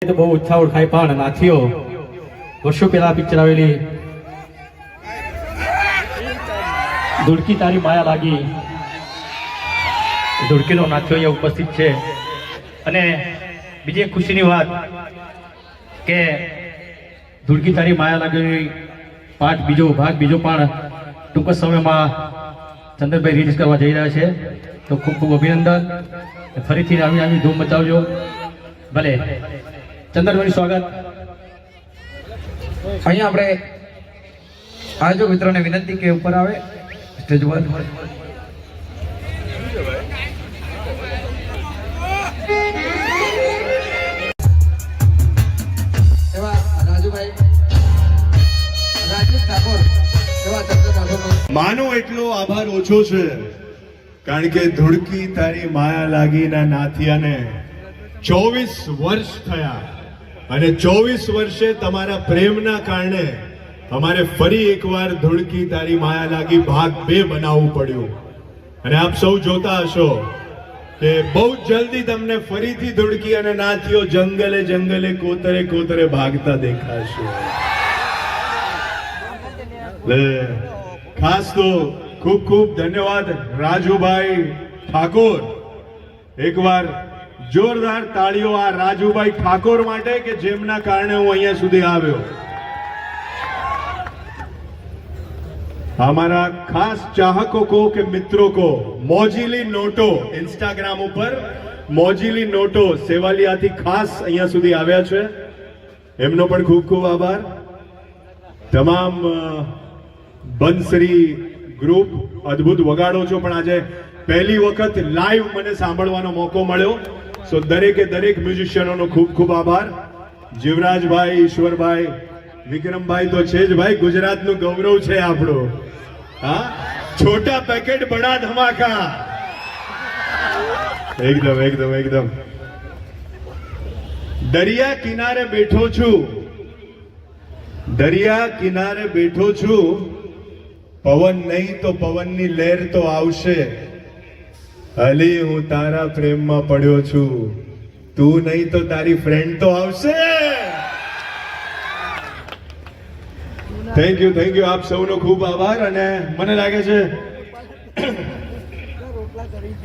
તો બહુ ઉત્સાહ ઓળખાય પણ નાથીઓ વર્ષો પહેલા પિક્ચર આવેલી ધૂળકી તારી માયા લાગી, ધૂળકીનો નાથીઓ અહીંયા ઉપસ્થિત છે. અને બીજી એક ખુશીની વાત કે ધૂળકી તારી માયા લાગી ભાગ બીજો પણ ટૂંક સમયમાં ચંદનભાઈ રિલીઝ કરવા જઈ રહ્યા છે. તો ખૂબ ખૂબ અભિનંદન. ફરીથી આવી ધૂમ મચાવજો. ભલે ચંદનભાઈ સ્વાગત. અહીંયા આપણે આયોજક મિત્રોને વિનંતી કે ઉપર આવે સ્ટેજ પર. એવા રાજુભાઈ રાજીવ ઠાકોર એવા ચંદ્ર માનો એટલો આભાર ઓછો છે, કારણ કે ધૂળકી તારી માયા લાગીના નાથિયાને 24 વર્ષ થયા અને 24 વર્ષે તમારા પ્રેમના કારણે અમારે ફરી એકવાર ધૂળકી તારી માયા લાગી ભાગ 2 બનાવવું પડ્યું. અને આપ સૌ જોતા હશો કે બહુ જલ્દી તમને ફરીથી ધૂળકી અને નાથીઓ જંગલે જંગલે કોતરે કોતરે ભાગતા દેખાશે. ખાસ તો ખૂબ ખૂબ ધન્યવાદ રાજુભાઈ ઠાકોર. એકવાર જોરદાર તાળીઓ આ રાજુભાઈ ઠાકોર માટે કે જેમના કારણે હું અહીંયા સુધી આવ્યો. हमारा खास चाहकों को के मित्रों को मोजीली नोटो इंस्टाग्राम ऊपर मोजीली नोटो सेवालियाથી ખાસ અહીંયા સુધી આવ્યા છે. એમનો પણ ખૂબ ખૂબ આભાર. તમામ બંસરી ગ્રુપ અદ્ભુત વગાડો છો, પણ આજે પહેલી વખત લાઈવ મને સાંભળવાનો મોકો મળ્યો. સો દરેકે દરેક મ્યુઝિશિયનોનો ખૂબ ખૂબ આભાર. જીવરાજભાઈ, ઈશ્વરભાઈ, વિક્રમભાઈ તો છે જ ભાઈ, ગુજરાતનું ગૌરવ છે આપણું. હા, છોટા પેકેટ બડા ધમાકા. એકદમ એકદમ એકદમ. દરિયા કિનારે બેઠો છું, દરિયા કિનારે બેઠો છું, પવન નહીં તો પવનની લહેર તો આવશે. અલી હું તારા પ્રેમમાં પડ્યો છું, તું નહીં તો તારી ફ્રેન્ડ તો આવશે. થેન્ક યુ આપ સૌનો ખૂબ આભાર. અને મને લાગે છે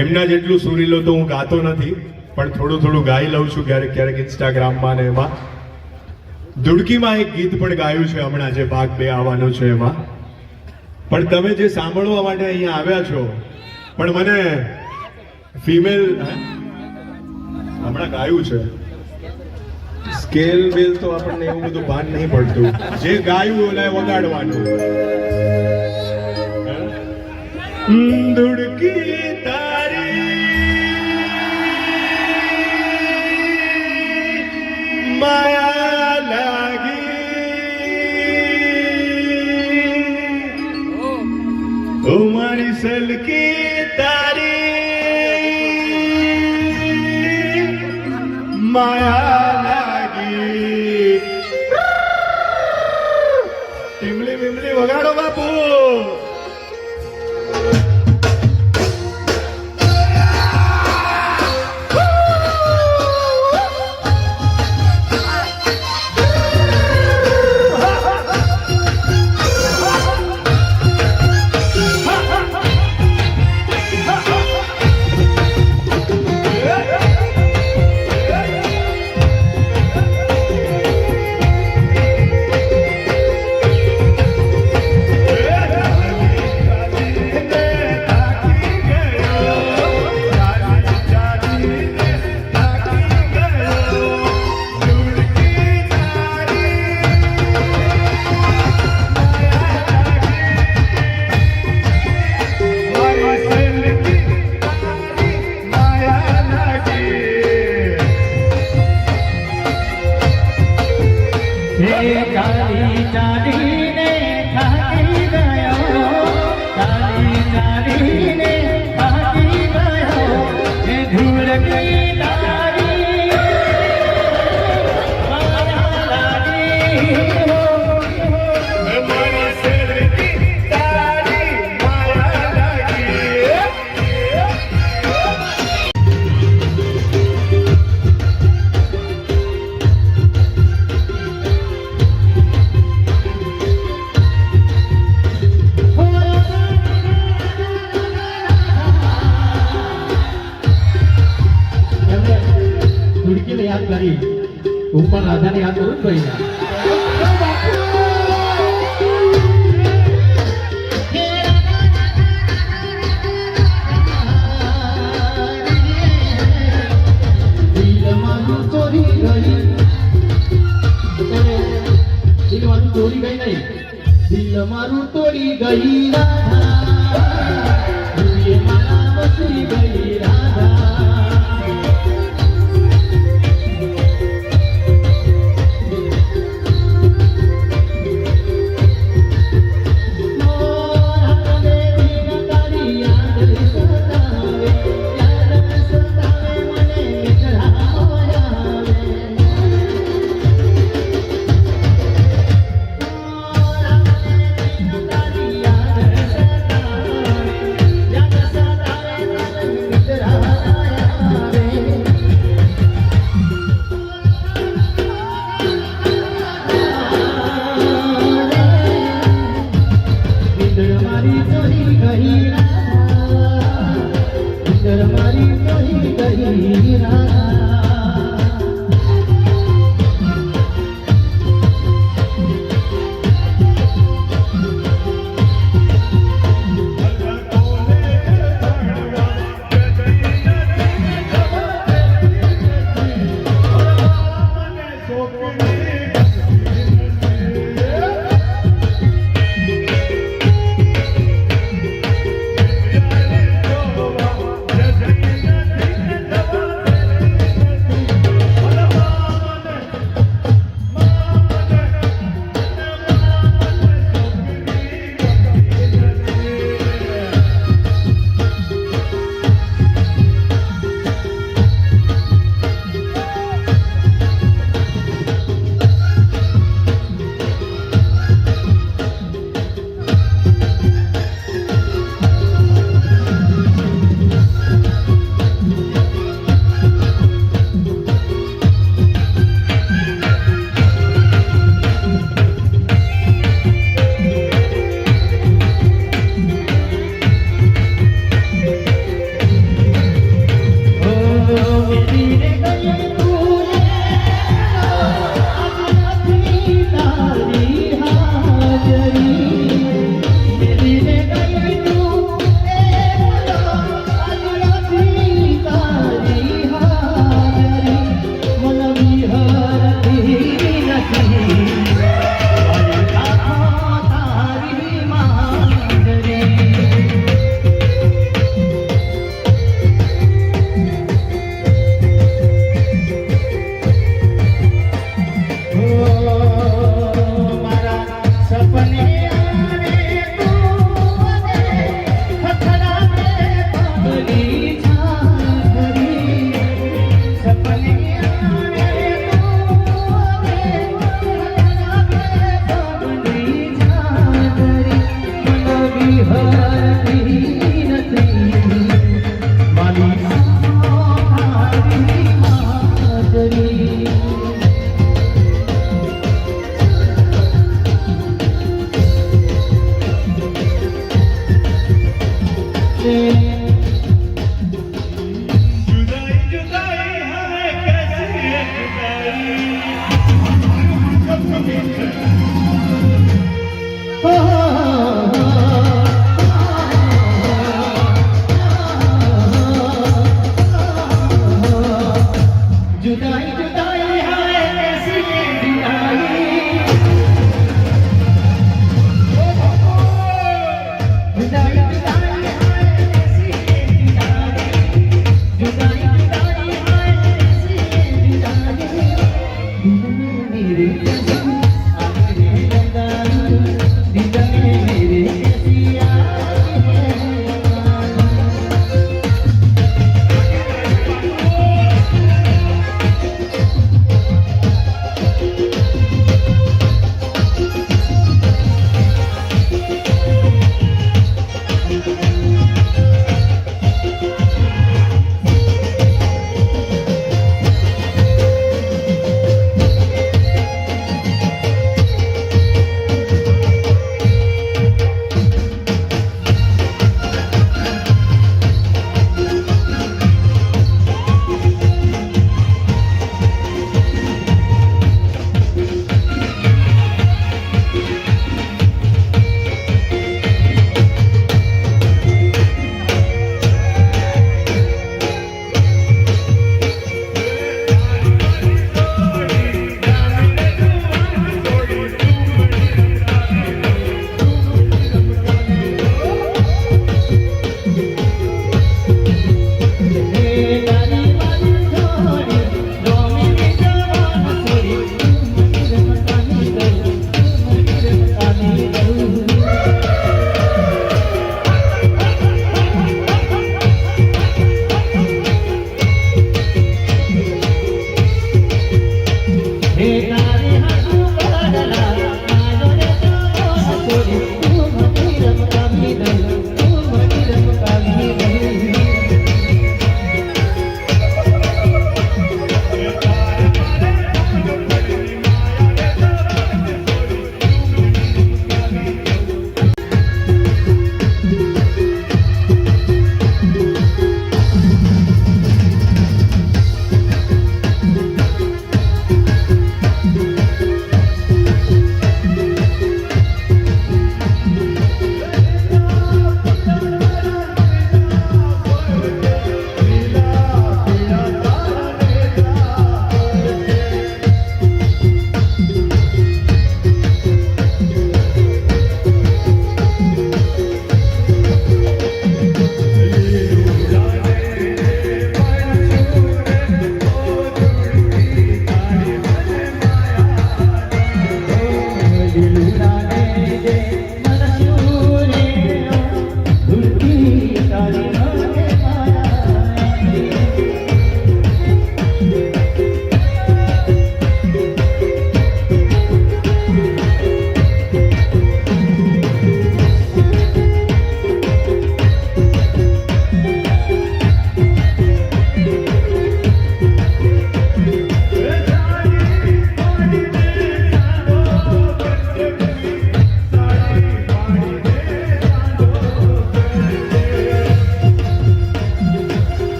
એમના જેટલું સુરીલો તો હું ગાતો નથી, પણ થોડું થોડું ગાઈ લઉં છું ક્યારેક ક્યારેક ઇન્સ્ટાગ્રામમાં ને એમાં. ધૂળકીમાં એક ગીત પણ ગાયું છે હમણાં, જે ભાગ 2 આવવાનો છે એમાં. પણ તમે જે સાંભળવા માટે અહીંયા આવ્યા છો, પણ મને ફિમેલ હમણાં ગાયું છે સ્કેલ બેલ તો આપણને એવું બધું ભાન નહીં પડતું. જે ગાયું ઓલા વગાડવાનું. ધૂળકી તારી માયા લાગી, ઓ મારી સલકી તારી માયા ટીમલી બીમલી વગાડો બાપુ. તું પણ રાધાની હાથ જોડું ભાઈ ના ચોરી ગઈ નહીં દિલ મારું તોડી ગઈ રાધા મારા વસી ગઈ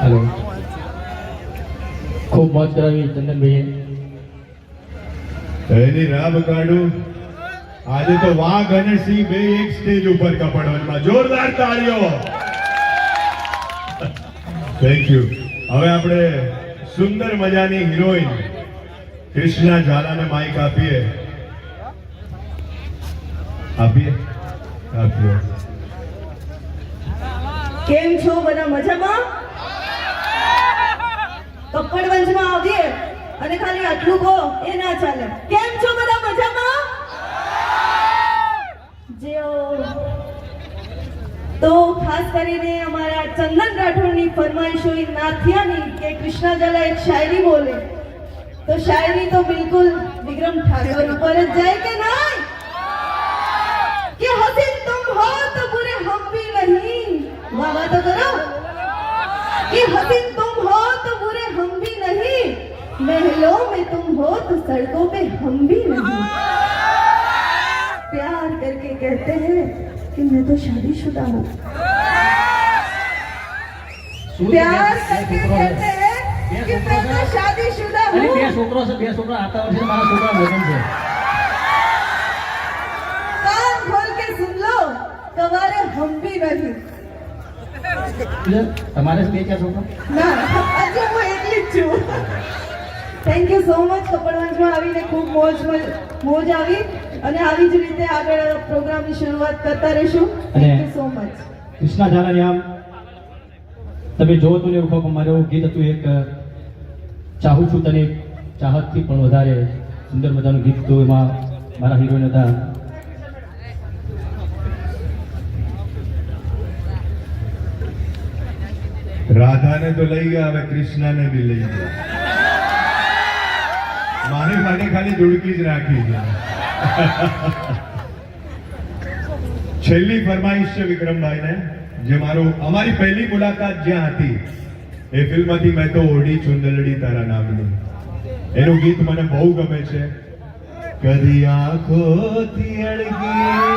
હેલો, ખૂબ મોજ કરાવી ચંદનભાઈએ. એની રાબ કાઢું. આજે તો વાઘ અને સિંહ બે એક સ્ટેજ ઉપર કપડવનમાં. જોરદાર તાળીઓ. Thank you. હવે આપણે સુંદર મજાની હિરોઈન કૃષ્ણા ઝાલાને માઇક આપીએ. કેમ છો બધા? મજામાં? કપડવંજમાં આવીએ અને ખાલી આટલું કહો એ ના ચાલે. કેમ છો બધા? મજામાં? તો ખાસ કરીને અમારા ચંદન રાઠોડની ફરમાઈશ હોય નાથિયાની કે કૃષ્ણા ઝાલા એક શાયરી બોલે, તો શાયરી તો બિલકુલ વિક્રમ ઠાકોર ઉપર જ જાય કે નહીં? કે હસીન तुम हो तो बुरे हम भी नहीं. वाह वाह तो करो. कि हसीन तुम हो तो बुरे हम भी नहीं, महलों में तुम हो तो सड़कों पे हम भी नहीं. प्यार करके कहते हैं कि मैं तो शादीशुदा हूँ. प्यार करके कहते हैं कि मैं तो शादीशुदा અરે हूँ. બે છોકરો છે, બે છોકરા આતા વર્ષે મારા છોકરા લગ્ન છે. कान खोल के सुन लो, कवारे हम भी नहीं. એટલે તમારે બે ચાર છોકરા? ના, હજુ હું એકલી જ છું. Thank you so much. કપડવંજમાં આવીને ખૂબ મોજ આવી અને આવી જ રીતે આગળ પ્રોગ્રામની શરૂઆત કરતા રહીશું. Thank you so much. Krishna ઝાલાની આમ તમે જોવો તો ને એવું કહો, મારું ગીત હતું એક ચાહું છું તને ચાહતથી પણ વધારે સુંદર મજાનું ગીત હતું. એમાં મારા હિરોઈન હતા રાધાને તો લઈ ગયા, હવે કૃષ્ણાને બી લઈ ગયા. મારી માટે ખાલી ધૂળકી જ રાખી છે. છેલ્લી ફરમાઈશ છે વિક્રમભાઈને, જે અમારી પહેલી મુલાકાત જ્યાં હતી એ ફિલ્મમાંથી મેં તો ઓઢી ચુંદલડી તારા નામની. એનું ગીત મને બહુ ગમે છે. કદી આંખોથી અળગી